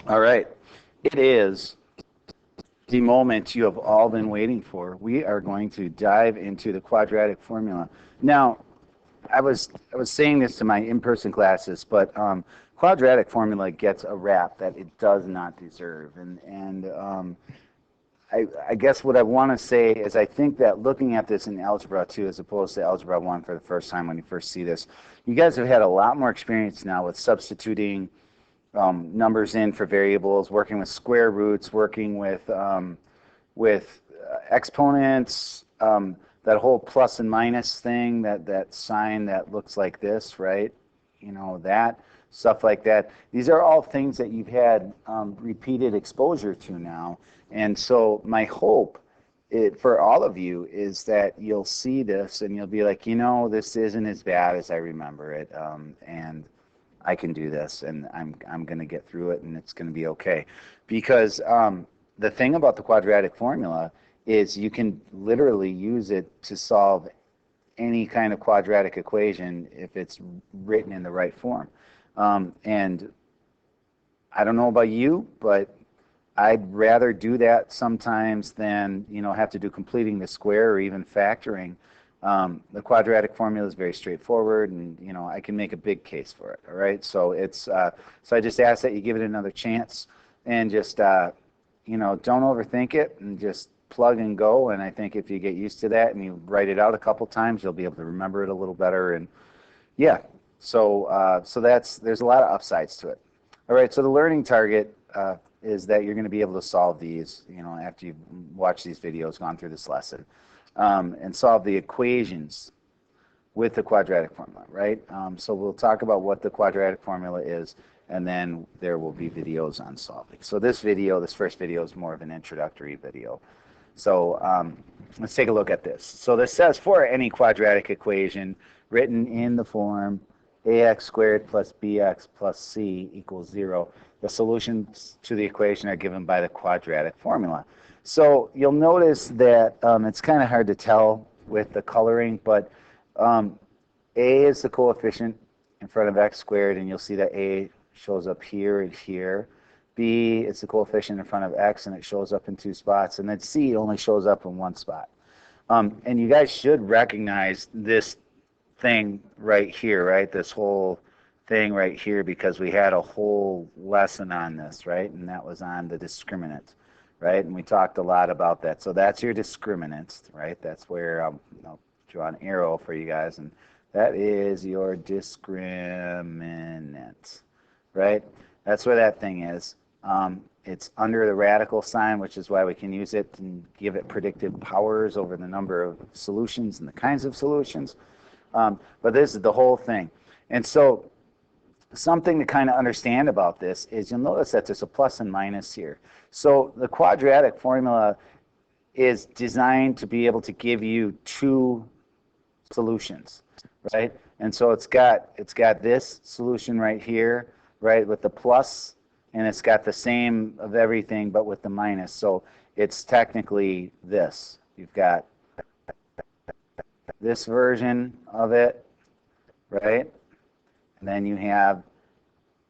All right. It is the moment you have all been waiting for. We are going to dive into the quadratic formula. Now, I was saying this to my in-person classes, but quadratic formula gets a rap that it does not deserve. And I guess what I want to say is I think that looking at this in Algebra 2 as opposed to Algebra 1 for the first time when you first see this, you guys have had a lot more experience now with substituting numbers in for variables, working with square roots, working with exponents, that whole plus and minus thing, that sign that looks like this, right? You know, that stuff like that. These are all things that you've had repeated exposure to now. And so my hope for all of you is that you'll see this and you'll be like, you know, this isn't as bad as I remember it, and I can do this, and I'm going to get through it, and it's going to be okay. Because the thing about the quadratic formula is you can literally use it to solve any kind of quadratic equation if it's written in the right form. And I don't know about you, but I'd rather do that sometimes than, you know, have to do completing the square or even factoring. The quadratic formula is very straightforward, and you know I can make a big case for it. All right, so so I just ask that you give it another chance, and just you know, don't overthink it, and just plug and go. And I think if you get used to that and you write it out a couple times, you'll be able to remember it a little better. And yeah, so there's a lot of upsides to it. All right, so the learning target is that you're going to be able to solve these, you know, after you've watched these videos, gone through this lesson, and solve the equations with the quadratic formula, right? So we'll talk about what the quadratic formula is, and then there will be videos on solving. So this first video, is more of an introductory video. So let's take a look at this. So this says for any quadratic equation written in the form ax squared plus bx plus c equals 0, the solutions to the equation are given by the quadratic formula. So you'll notice that it's kind of hard to tell with the coloring, but a is the coefficient in front of x squared, and you'll see that a shows up here and here. B is the coefficient in front of x, and it shows up in 2 spots. And then c only shows up in 1 spot. And you guys should recognize this thing right here, right? This whole thing right here, because we had a whole lesson on this, right? And that was on the discriminant, right? And we talked a lot about that. So that's your discriminant, right? That's where I'll draw an arrow for you guys, and that is your discriminant, right? That's where that thing is. It's under the radical sign, which is why we can use it and give it predictive powers over the number of solutions and the kinds of solutions. But this is the whole thing. And so something to kind of understand about this is you'll notice that there's a plus and minus here. So the quadratic formula is designed to be able to give you 2 solutions, right? And so it's got this solution right here, right, with the plus, and it's got the same of everything but with the minus. So it's technically this. You've got this version of it, right? And then you have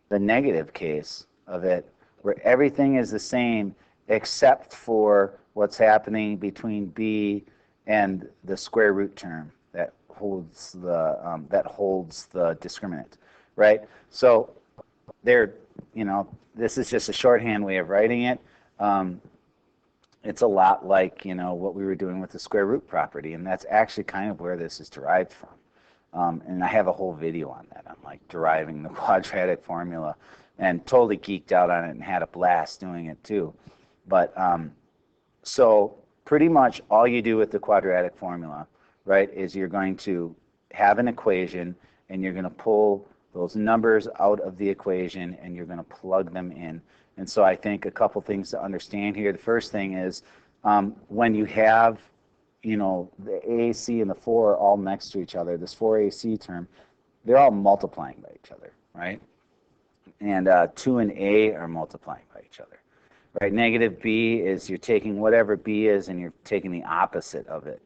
the negative case of it, where everything is the same except for what's happening between b and the square root term that holds the discriminant, right? So there, you know, this is just a shorthand way of writing it. It's a lot like, you know, what we were doing with the square root property, and that's actually kind of where this is derived from. And I have a whole video on that, on like deriving the quadratic formula, and totally geeked out on it and had a blast doing it too. But so pretty much all you do with the quadratic formula, right, is you're going to have an equation, and you're going to pull those numbers out of the equation, and you're going to plug them in. And so I think a couple things to understand here. The first thing is when you have, you know, the a, c, and the 4 are all next to each other, this 4ac term, they're all multiplying by each other, right? And 2 and a are multiplying by each other, right? Negative b is you're taking whatever b is and you're taking the opposite of it,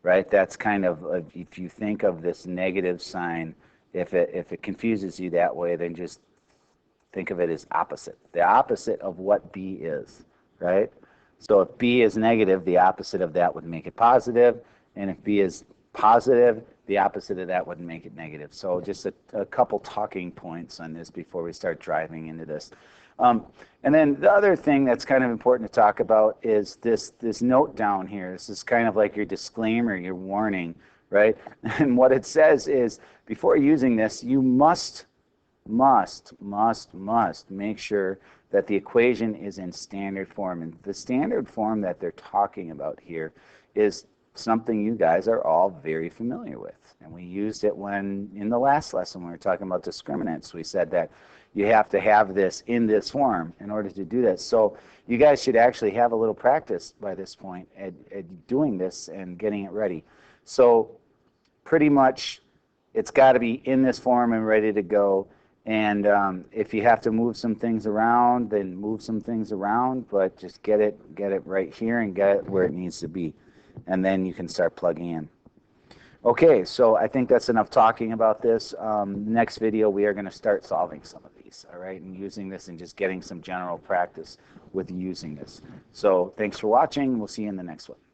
right? That's kind of, if you think of this negative sign, if it confuses you that way, then just think of it as opposite. The opposite of what B is, right? So if B is negative, the opposite of that would make it positive. And if B is positive, the opposite of that would make it negative. So just a couple talking points on this before we start driving into this. And then the other thing that's kind of important to talk about is this note down here. This is kind of like your disclaimer, your warning, right? And what it says is, before using this, you must make sure that the equation is in standard form. And the standard form that they're talking about here is something you guys are all very familiar with. And we used it in the last lesson when we were talking about discriminants. We said that you have to have this in this form in order to do that. So you guys should actually have a little practice by this point at doing this and getting it ready. So pretty much it's got to be in this form and ready to go. And if you have to move some things around, then move some things around, but just get it right here and get it where it needs to be. And then you can start plugging in. Okay, so I think that's enough talking about this. Next video, we are going to start solving some of these, all right, and using this and just getting some general practice with using this. So thanks for watching. We'll see you in the next one.